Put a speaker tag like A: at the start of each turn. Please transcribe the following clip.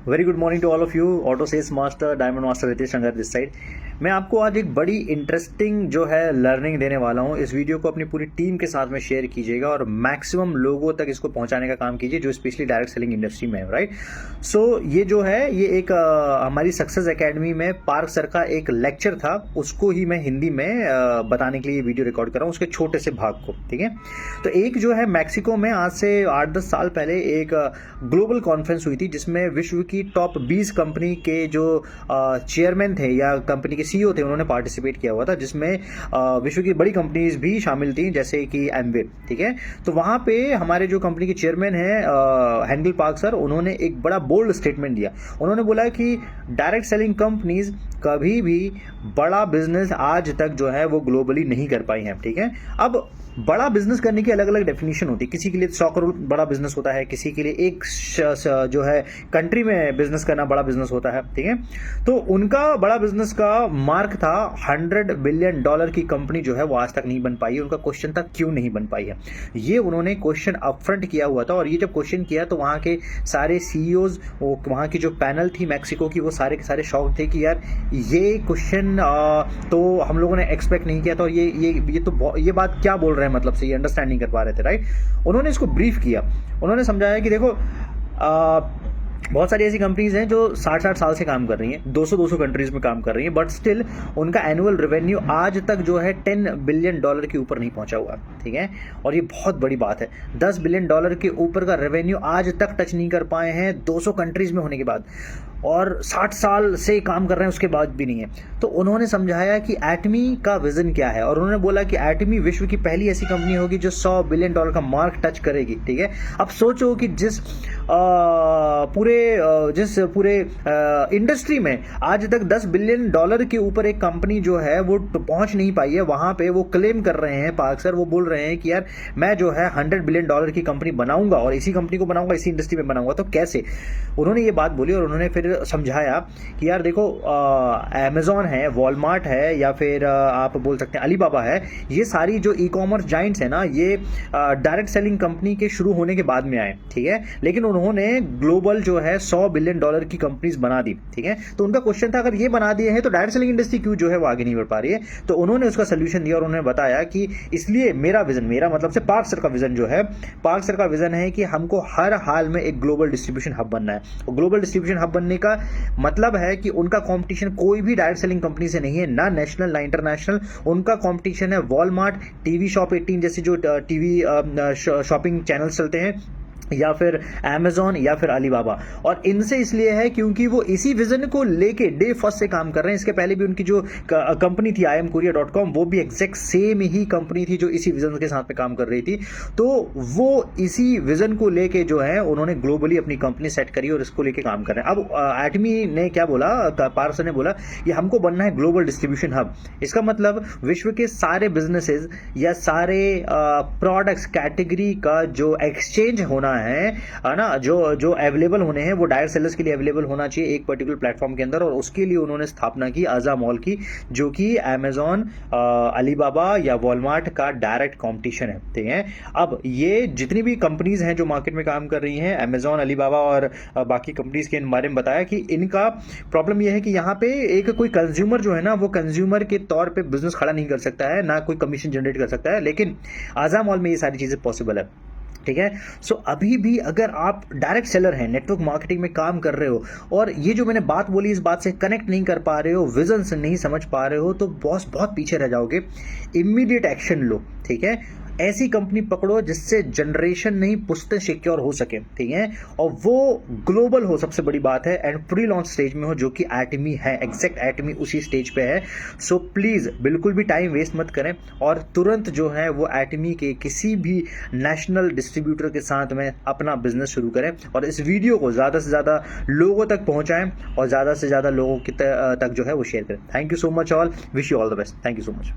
A: Very good morning to all of you. Auto sales master diamond master Ritesh Shankar this side. मैं आपको आज एक बड़ी इंटरेस्टिंग जो है लर्निंग देने वाला हूँ। इस वीडियो को अपनी पूरी टीम के साथ में शेयर कीजिएगा और मैक्सिमम लोगों तक इसको पहुंचाने का काम कीजिए जो स्पेशली डायरेक्ट सेलिंग इंडस्ट्री में है, राइट। सो ये जो है ये एक हमारी सक्सेस एकेडमी में पार्क सर का एक लेक्चर था, उसको ही मैं हिंदी में बताने के लिए वीडियो रिकॉर्ड कर रहा हूँ, उसके छोटे से भाग को। ठीक है, तो एक जो है मैक्सिको में आज से 8-10 साल पहले एक ग्लोबल कॉन्फ्रेंस हुई थी जिसमें विश्व की टॉप 20 कंपनी के जो चेयरमैन थे या कंपनी के सीईओ थे उन्होंने पार्टिसिपेट किया हुआ था, जिसमें विश्व की बड़ी कंपनीज भी शामिल थी जैसे कि एमवे। ठीक है, तो वहां पे हमारे जो कंपनी के चेयरमैन हैं हेंडल पार्क सर, उन्होंने एक बड़ा बोल्ड स्टेटमेंट दिया। उन्होंने बोला कि डायरेक्ट सेलिंग कंपनीज कभी भी बड़ा बिजनेस आज तक जो है वो ग्लोबली नहीं कर पाई हैं। ठीक है, अब बड़ा बिजनेस करने की अलग अलग डेफिनेशन होती है। किसी के लिए 100 करोड़ बड़ा बिजनेस होता है, किसी के लिए एक जो है कंट्री में बिजनेस करना बड़ा बिजनेस होता है। ठीक है, तो उनका बड़ा बिजनेस का मार्क था $100 बिलियन की कंपनी जो है वो आज तक नहीं बन पाई है। उनका क्वेश्चन था क्यों नहीं बन पाई है, ये उन्होंने क्वेश्चन अपफ्रंट किया हुआ था। और ये जब क्वेश्चन किया तो वहाँ के सारे सीईओज, वहाँ की जो पैनल थी मैक्सिको की, वो सारे के सारे शॉक थे कि यार ये क्वेश्चन तो हम लोगों ने एक्सपेक्ट नहीं किया था और ये बात क्या बोल रहे हैं, मतलब से ये अंडरस्टैंड नहीं कर पा रहे थे, राइट। उन्होंने इसको ब्रीफ किया, उन्होंने समझाया कि देखो बहुत सारी ऐसी कंपनीज हैं जो 60-60 साल से काम कर रही हैं, 200-200 कंट्रीज में काम कर रही हैं, बट स्टिल उनका एनुअल रेवेन्यू आज तक जो है $10 बिलियन के ऊपर नहीं पहुंचा हुआ। ठीक है, और ये बहुत बड़ी बात है, $10 बिलियन के ऊपर का रेवेन्यू आज तक टच नहीं कर पाए हैं 200 कंट्रीज में होने के बाद, और 60 साल से काम कर रहे हैं उसके बाद भी नहीं है। तो उन्होंने समझाया कि एटमी का विजन क्या है, और उन्होंने बोला कि एटमी विश्व की पहली ऐसी कंपनी होगी जो $100 बिलियन का मार्क टच करेगी। ठीक है, अब सोचो कि जिस पूरे इंडस्ट्री में आज तक $10 बिलियन के ऊपर एक कंपनी जो है वो पहुंच नहीं पाई है, वहां पे वो क्लेम कर रहे हैं पार्क सर, वो बोल रहे हैं कि यार मैं जो है $100 बिलियन की कंपनी बनाऊंगा और इसी कंपनी को बनाऊंगा, इसी इंडस्ट्री में बनाऊंगा। तो कैसे? उन्होंने ये बात बोली और उन्होंने फिर समझाया कि यार देखो अमेजॉन है, वॉलमार्ट है, या फिर आप बोल सकते हैं अलीबाबा है, ये सारी जो ई कॉमर्स जाइंट्स है ना, ये डायरेक्ट सेलिंग कंपनी के शुरू होने के बाद में आए। ठीक है, लेकिन उन्होंने ग्लोबल जो है $100 बिलियन की कंपनीज बना दी। ठीक है, तो उनका क्वेश्चन था अगर ये बना दिए हैं तो डायरेक्ट सेलिंग इंडस्ट्री क्यों जो है वो आगे नहीं बढ़ पा रही है। तो उन्होंने उसका सोल्यूशन दिया और उन्होंने बताया कि इसलिए मेरा मतलब से पार्क सर का विजन जो है, पार्क सर का विजन है कि हमको हर हाल में एक ग्लोबल डिस्ट्रीब्यूशन हब बनना है। और ग्लोबल डिस्ट्रीब्यूशन हब बनने का मतलब है कि उनका कंपटीशन कोई भी डायरेक्ट सेलिंग कंपनी से नहीं है, ना नेशनल ना इंटरनेशनल। उनका कंपटीशन है वॉलमार्ट, टीवी शॉप 18 जैसे जो टीवी शॉपिंग चैनल्स चलते हैं, या फिर अमेजॉन या फिर अलीबाबा। और इनसे इसलिए है क्योंकि वो इसी विजन को लेके डे फर्स्ट से काम कर रहे हैं। इसके पहले भी उनकी जो कंपनी थी imcourier.com, वो भी एग्जैक्ट सेम ही कंपनी थी जो इसी विजन के साथ में काम कर रही थी। तो वो इसी विजन को लेके जो है उन्होंने ग्लोबली अपनी कंपनी सेट करी और इसको लेके काम कर रहे हैं। अब एटमी ने क्या बोला, पार्क सर ने बोला कि हमको बनना है ग्लोबल डिस्ट्रीब्यूशन हब। इसका मतलब विश्व के सारे बिजनेसेस या सारे प्रोडक्ट्स कैटेगरी का जो एक्सचेंज होना है ना, जो अवेलेबल होने हैं वो डायरेक्ट सेलर्स के लिए अवेलेबल होना चाहिए एक पर्टिकुलर प्लेटफॉर्म के अंदर। और उसके लिए उन्होंने स्थापना की आजा मॉल की, जो कि अमेजॉन, अलीबाबा या वॉलमार्ट का डायरेक्ट कंपटीशन है। ठीक है, अब ये जितनी भी कंपनीज हैं जो मार्केट में काम कर रही हैं, अमेजॉन, अलीबाबा और बाकी कंपनीज के बारे में बताया कि इनका प्रॉब्लम यह है कि यहाँ पे एक कोई कंज्यूमर जो है ना, वो कंज्यूमर के तौर पे बिजनेस खड़ा नहीं कर सकता है, ना कोई कमीशन जनरेट कर सकता है, लेकिन आजा मॉल में ये सारी चीजें पॉसिबल है। ठीक है, सो अभी भी अगर आप डायरेक्ट सेलर हैं, नेटवर्क मार्केटिंग में काम कर रहे हो और ये जो मैंने बात बोली इस बात से कनेक्ट नहीं कर पा रहे हो, विजन से नहीं समझ पा रहे हो, तो बॉस बहुत पीछे रह जाओगे। इमीडिएट एक्शन लो। ठीक है, ऐसी कंपनी पकड़ो जिससे जनरेशन नहीं पुश्तें सिक्योर हो सके। ठीक है, और वो ग्लोबल हो, सबसे बड़ी बात है, एंड प्री लॉन्च स्टेज में हो, जो कि एटमी है, एग्जैक्ट एटमी उसी स्टेज पे है। सो प्लीज बिल्कुल भी टाइम वेस्ट मत करें और तुरंत जो है वो एटमी के किसी भी नेशनल डिस्ट्रीब्यूटर के साथ में अपना बिजनेस शुरू करें और इस वीडियो को ज़्यादा से ज़्यादा लोगों तक पहुंचाएं और ज़्यादा से ज़्यादा लोगों तक जो है वो शेयर करें। Thank you so much all, wish you all the best. Thank you so much.